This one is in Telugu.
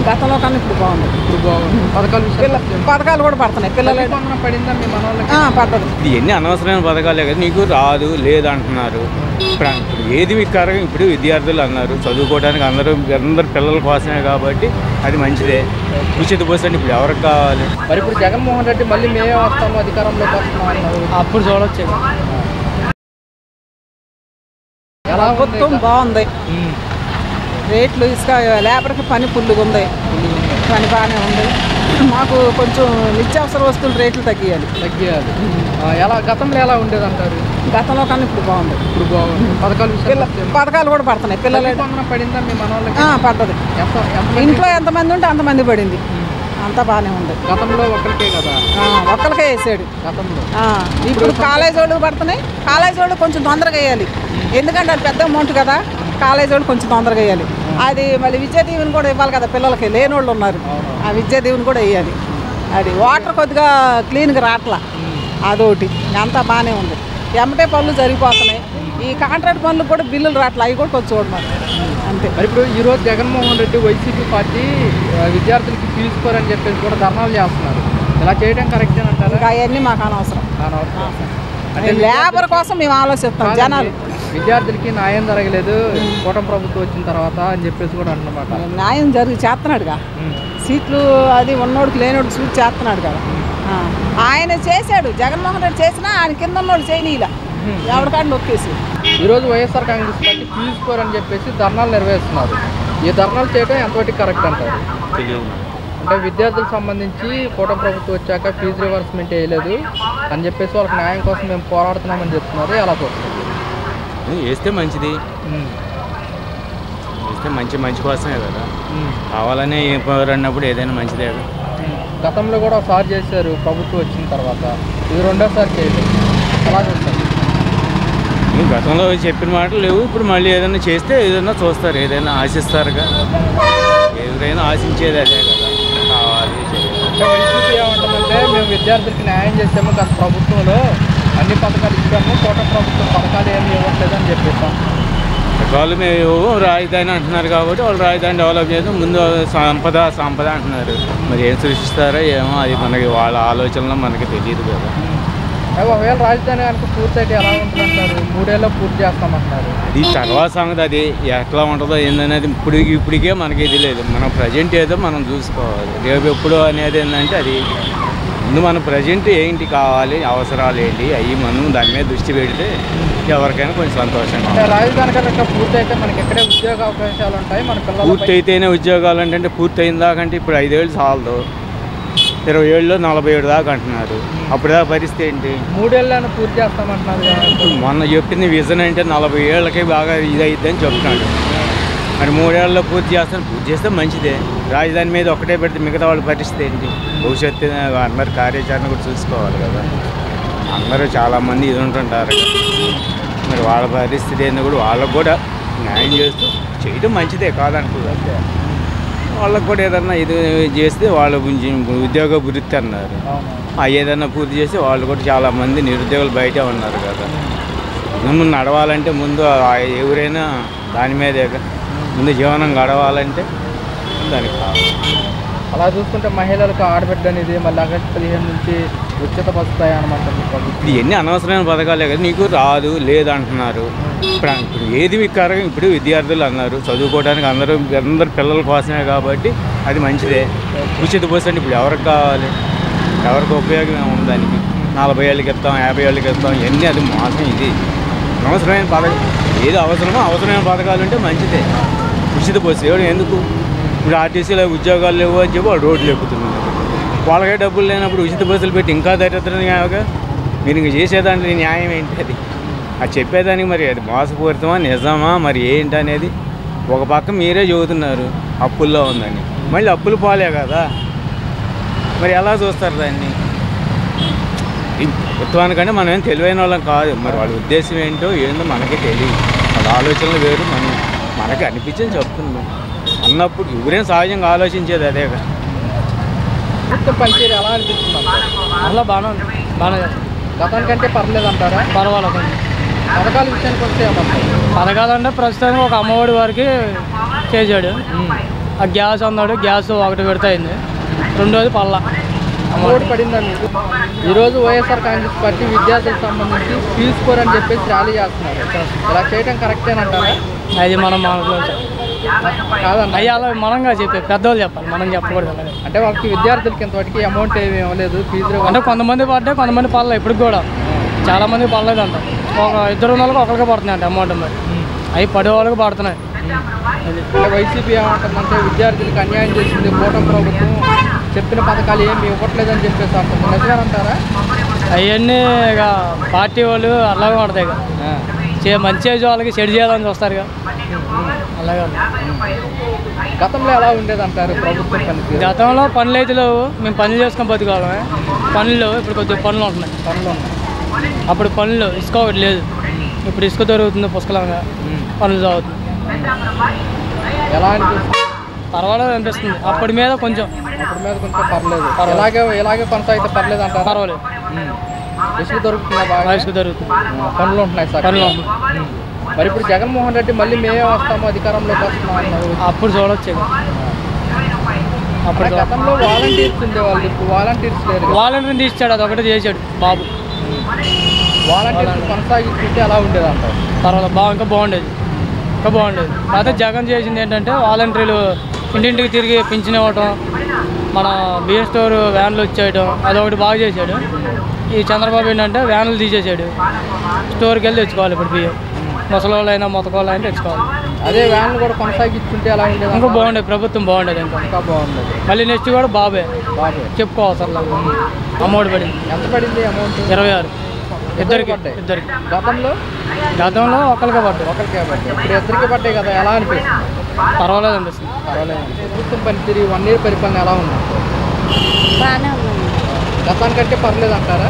గతంలో కన్నా ఇప్పుడు బాగుంది. పథకాలు కూడా పడుతున్నాయి పిల్లలు. పడ్డది. ఇది ఎన్ని అనవసరమైన పథకాలే కదా, నీకు రాదు లేదంటున్నారు. ఇప్పుడు ఏది మీకు కరగ ఇప్పుడు విద్యార్థులు అన్నారు చదువుకోవడానికి అందరూ పిల్లల కోసమే కాబట్టి అది మంచిదే. ఉచిత బస్సు అంటే ఇప్పుడు ఎవరికి కావాలి? మరి ఇప్పుడు జగన్మోహన్ రెడ్డి మళ్ళీ మేమే వస్తాము అధికారంలోకి వస్తాము అప్పుడు చూడొచ్చు. ప్రభుత్వం బాగుంది. రేట్లు ఇసుక లేబర్కి పని పుల్లుగా ఉంది. పని బాగానే ఉంది. మాకు కొంచెం నిత్యావసర వస్తువులు రేట్లు తగ్గియాలి. ఎలా గతంలో ఎలా ఉండేది అంటారు? గతంలో కన్నా ఇప్పుడు బాగుంది. ఇప్పుడు బాగుంది. పథకాలు కూడా పడుతున్నాయి పిల్లలు. పడిందా మీ మనోళ్ళకి? పడ్డది. ఇంట్లో ఎంతమంది ఉంటే అంతమంది పడింది. అంతా బాగానే ఉంది. గతంలో ఒక్కరికే కదా? ఒక్కరికే వేసాడు గతంలో. ఇప్పుడు కాలేజ్ వాళ్ళు పడుతున్నాయి. కాలేజ్ వాళ్ళు కొంచెం తొందరగా వేయాలి. ఎందుకంటే అది పెద్ద అమౌంట్ కదా. కాలేజ్ వాళ్ళు కొంచెం తొందరగా వేయాలి. అది మళ్ళీ విద్యా దీవెని కూడా ఇవ్వాలి కదా పిల్లలకి. లేని వాళ్ళు ఉన్నారు. ఆ విద్యా దీవెని కూడా వేయాలి. అది వాటర్ కొద్దిగా క్లీన్గా రావట్లా. అదొకటి. అంతా బాగానే ఉంది. ఎమ్మటే పనులు జరిగిపోతున్నాయి. ఈ కాంట్రాక్ట్ పనులు కూడా బిల్లులు రావట్లా. అవి కూడా కొంచెం చూడమని అంతే. మరి ఇప్పుడు ఈరోజు జగన్మోహన్ రెడ్డి వైసీపీ పార్టీ విద్యార్థులకి తీసుకోరని చెప్పేసి కూడా ధర్నాలు చేస్తున్నారు. ఇలా చేయడం కరెక్ట్ అంటారు? అవన్నీ మాకు అనవసరం. అంటే లేబర్ కోసం మేము ఆలోచిస్తాం. జనాలు విద్యార్థులకి న్యాయం జరగలేదు కూటమి ప్రభుత్వం వచ్చిన తర్వాత అని చెప్పేసి కూడా అన్నమాట. న్యాయం చేస్తున్నాడుగా. సీట్లు అది ఉన్నోడికి లేనోడికి సీట్ చేస్తున్నాడు కదా. ఆయన చేశాడు. జగన్మోహన్ రెడ్డి చేసినా ఆయన కింద ఉన్నోడు చేయనీలా. ఎవరికాడిని నొక్కేసి ఈరోజు వైఎస్ఆర్ కాంగ్రెస్ పార్టీ తీసుకోరని చెప్పేసి ధర్నాలు నిర్వహిస్తున్నారు. ఈ ధర్నాలు చేయడం ఎంతవరకు కరెక్ట్ అంటారు? అంటే విద్యార్థులకు సంబంధించి కూటమి ప్రభుత్వం వచ్చాక ఫీజు రివర్స్మెంట్ వేయలేదు అని చెప్పేసి వాళ్ళకి న్యాయం కోసం మేము పోరాడుతున్నామని చెప్తున్నారు. ఎలా చూస్తున్నారు? వేస్తే మంచిది. వేస్తే మంచి కోసమే కదా. కావాలనే పోరాడినప్పుడు ఏదైనా మంచిదే కదా. గతంలో కూడా ఒకసారి చేశారు ప్రభుత్వం వచ్చిన తర్వాత. ఇది రెండోసారి చేయలేదు. ఎలా చూస్తారు? గతంలో చెప్పిన మాటలు లేవు. ఇప్పుడు మళ్ళీ ఏదైనా చేస్తే ఏదైనా చూస్తారు. ఏదైనా ఆశిస్తారుగా. ఎవరైనా ఆశించేది అదే కదా. కావాలి వైసీపీ ఏమంటుందంటే మేము విద్యార్థులకి న్యాయం చేసాము. గత ప్రభుత్వంలో అన్ని పథకాలు ఇచ్చాము. కూటమి ప్రభుత్వం పథకాలు ఏమి ఇవ్వట్లేదు అని చెప్పేస్తాం. వాళ్ళు మేము రాజధాని అంటున్నారు కాబట్టి వాళ్ళు రాజధాని డెవలప్ చేస్తే ముందు సంపద అంటున్నారు. మరి ఏం సృష్టిస్తారో ఏమో అది మనకి వాళ్ళ ఆలోచనలో మనకి తెలియదు కదా. ఒకవేళ రాజధాని కనుక పూర్తయితే ఎలా ఉంటుందంటారు? 3 ఏళ్ళలో పూర్తి చేస్తామంటున్నారు. అది తర్వాత సంగతి. అది ఎట్లా ఉంటుందో ఏందనేది ఇప్పటికే మనకి ఇది లేదు. మన ప్రజెంట్ ఏదో మనం చూసుకోవాలి. రేపు ఎప్పుడు అనేది ఏంటంటే అది ముందు మన ప్రజెంట్ ఏంటి కావాలి, అవసరాలు ఏంటి అవి మనం దాని మీద దృష్టి పెడితే ఎవరికైనా కొంచెం సంతోషంగా. రాజధాని కనుక పూర్తి అయితే మనకి ఎక్కడే ఉద్యోగ అవకాశాలు ఉంటాయి. మన పిల్లలు పూర్తి అయితేనే ఉద్యోగాలు అంటే పూర్తి అయిన దాకంటే ఇప్పుడు 5 ఏళ్ళు చాలదు. 20 ఏళ్ళలో 47 దాకా అంటున్నారు. అప్పుడు దాకా పరిస్థితి ఏంటి? 3 ఏళ్ళను పూర్తి చేస్తామంటున్నారు. మొన్న చెప్పింది విజన్ అంటే 40 ఏళ్ళకి బాగా ఇదైద్దని చెప్తున్నాడు. మరి 3 ఏళ్ళలో పూర్తి చేస్తే మంచిదే. రాజధాని మీద ఒకటే పెడితే మిగతా వాళ్ళ పరిస్థితి ఏంటి? భవిష్యత్తు అందరు కార్యాచరణ కూడా చూసుకోవాలి కదా. అందరూ చాలామంది ఇది ఉంటుంటారు. మరి వాళ్ళ పరిస్థితి ఏందో కూడా వాళ్ళకు కూడా న్యాయం చేస్తూ చేయడం మంచిదే కాదనుకోదు. వాళ్ళకు కూడా ఏదన్నా ఇది చేస్తే వాళ్ళ ఉద్యోగ వృత్తి అన్నారు. ఏదన్నా పూర్తి చేస్తే వాళ్ళు కూడా చాలామంది నిరుద్యోగులు బయటే ఉన్నారు కదా. ముందు నడవాలంటే ముందు ఎవరైనా దాని మీదే ముందు జీవనం గడవాలంటే దానికి కావాలి. అలా చూసుకుంటే మహిళలకు ఆడబిడ్డ అనేది మళ్ళీ ఆగస్టు 15 నుంచి ఉచిత బస్సు ప్రయాణం. ఇప్పుడు ఎన్ని అనవసరమైన పథకాలే కదా, నీకు రాదు లేదంటున్నారు. ఇప్పుడు ఏది మీకు కరగ ఇప్పుడు విద్యార్థులు అన్నారు చదువుకోవడానికి అందరూ పిల్లల కోసమే కాబట్టి అది మంచిదే. ఉచిత బస్సు అంటే ఇప్పుడు ఎవరికి కావాలి? ఎవరికి ఉపయోగం ఉంది దానికి? 40 ఏళ్ళకి ఇస్తాం, 50 ఏళ్ళకి ఇస్తాం, ఇవన్నీ అది మోసం. ఇది అనవసరమైన పథకం. ఏది అవసరమైన పథకాలు ఉంటే మంచిదే. ఉచిత బస్సు ఎవరు ఎందుకు? ఇప్పుడు ఆర్టీసీలో ఉద్యోగాలు లేవు అని చెప్పి వాళ్ళు రోడ్లు ఎక్కుతున్నారు. వాళ్ళకే డబ్బులు లేనప్పుడు ఉచిత బస్సులు పెట్టి ఇంకా దరిద్రంగా మీరు ఇంక చేసేదాంట్లో న్యాయం ఏంటి? అది చెప్పేదానికి మరి అది మోసపూరితమా నిజమా మరి ఏంటి అనేది ఒక పక్క మీరే చెబుతున్నారు అప్పుల్లో ఉందని. మళ్ళీ అప్పులు పోలే కదా, మరి ఎలా చూస్తారు దాన్ని? ఈ ప్రభుత్వానికంటే మనం ఏం తెలివైన వాళ్ళం కాదు. మరి వాళ్ళ ఉద్దేశం ఏంటో మనకే తెలియదు. వాళ్ళ ఆలోచనలు వేరు, మనకి అనిపించింది చెప్తున్నాం అన్నప్పుడు ఎవరైనా సహజంగా ఆలోచించేది అదే కదా. పనిచేయరు ఎలా అనిపిస్తుంది? అలా బాగానే గతానికంటే పర్లేదు అంటారా? పర్వాలేదు. పథకాల విషయానికి వస్తే పథకాలు అంటే ప్రస్తుతానికి ఒక అమ్మఒడి వారికి చేశాడు. ఆ గ్యాస్ అన్నాడు, గ్యాస్ ఒకటి విడత అయింది, రెండోది పల్ల అమౌంట్ పడిందా మీకు? ఈరోజు వైఎస్ఆర్ కాంగ్రెస్ పార్టీ విద్యార్థులకు సంబంధించి ఫీజు కోర్ అని చెప్పేసి ర్యాలీ చేస్తున్నారు. ఇలా చేయడం కరెక్టేనంటారా? అది మనం కాదన్న, అయ్యి అలా మనంగా చెప్పే పెద్దవాళ్ళు చెప్పాలి, మనం చెప్పకూడదు. అంటే వాళ్ళకి విద్యార్థులకి ఇంతవరకు అమౌంట్ ఏమి ఇవ్వలేదు ఫీజు. అంటే కొంతమంది పడ్డాయి, కొంతమంది పడలే. ఇప్పటికి కూడా చాలామంది పడలేదంట. ఒక ఇద్దరు ఉన్న వాళ్ళకి ఒకరికి పడుతున్నాయి అంట అమౌంట్. మరి అవి పడే వాళ్ళకి పడుతున్నాయి. అంటే వైసీపీ ఏమంటుందంటే విద్యార్థులకు అన్యాయం చేసింది కూటమి ప్రభుత్వం, చెప్పిన పథకాలు ఏమి ఇవ్వట్లేదని చెప్పేసి అంటుంది. నిజమేనంటారా? అవన్నీ ఇక పార్టీ వాళ్ళు అలాగే పడతాయి. ఇక మంచి చేసే వాళ్ళకి చెడు చేయాలని చూస్తారు. అలాగే గతంలో ఎలా ఉండేదంటారు ప్రభుత్వం పనికి? గతంలో పనులు అయితే లేవు, మేము పనులు చేసుకొని బతుకోవడమే. పనులు ఇప్పుడు కొద్దిగా పనులు ఉంటున్నాయి. పనులు ఉన్నాయి. అప్పుడు పనులు ఇసుక ఒకటి లేదు, ఇప్పుడు ఇసుక దొరుకుతుంది పుష్కలంగా, పనులు సాగుతుంది. ఎలా అనిపిస్తుంది? పర్వాలేదు అనిపిస్తుంది. అప్పటి మీద కొంచెం పర్లేదు. ఇలాగే కొనసాగితే పర్లేదు అంటారు. పర్వాలేదు, ఇసుక దొరుకుతుందా బాగా? ఇసుక దొరుకుతుంది, పనులు ఉంటున్నాయి సార్. పనులు ఉంటున్నాయి. మరి ఇప్పుడు జగన్మోహన్ రెడ్డి మళ్ళీ మేమే వస్తాము అధికారంలోకి వస్తున్నాం అన్నారు. అప్పుడు చూడొచ్చు. అప్పుడు గతంలో వాలంటీర్స్ ఉండేవాళ్ళు, ఇప్పుడు వాలంటీర్స్ లేరు. వాలంటీర్ని తీర్చాడు, అది ఒకటి చేశాడు బాబు. వాలంటీర్స్ కొనసాగిస్తుంటే అలా ఉండేది అంటారు. పర్వాలేదు, ఇంకా బాగుండేది. అయితే జగన్ చేసింది ఏంటంటే వాలంటీర్లు ఇంటింటికి తిరిగి పింఛన్ ఇవ్వటం, మన బియ్యం స్టోర్ వ్యాన్లు వచ్చేయడం, అదొకటి బాగా చేశాడు. ఈ చంద్రబాబు ఏంటంటే వ్యాన్లు తీసేసాడు, స్టోర్కి వెళ్ళి తెచ్చుకోవాలి. ఇప్పుడు బియ్యం ముసలోళ్ళు అయినా మొత్తకోళ్ళు అయినా తెచ్చుకోవాలి. అదే వ్యాన్లు కూడా కొనసాగిస్తుంటే అలా ఉండేది. ఇంకా బాగుండేది, ప్రభుత్వం బాగుండేది. ఇంకా బాగుండేది. మళ్ళీ నెక్స్ట్ కూడా బాబే చెప్పుకోవసరం. అమౌంట్ పడింది. ఎంత పడింది అమౌంట్? 26 ఇద్దరికి. గతంలో ఒకరికే పడ్డాయి. ఇప్పుడు ఇద్దరికి పడ్డాయి కదా, ఎలా అనిపిస్తుంది? పర్వాలేదు అనిపిస్తుంది. ప్రభుత్వం పనితీరు 1 year పరిపాలన ఎలా ఉంది? బాగానే ఉన్నాను. గతానికంటే పర్లేదు అంటారా?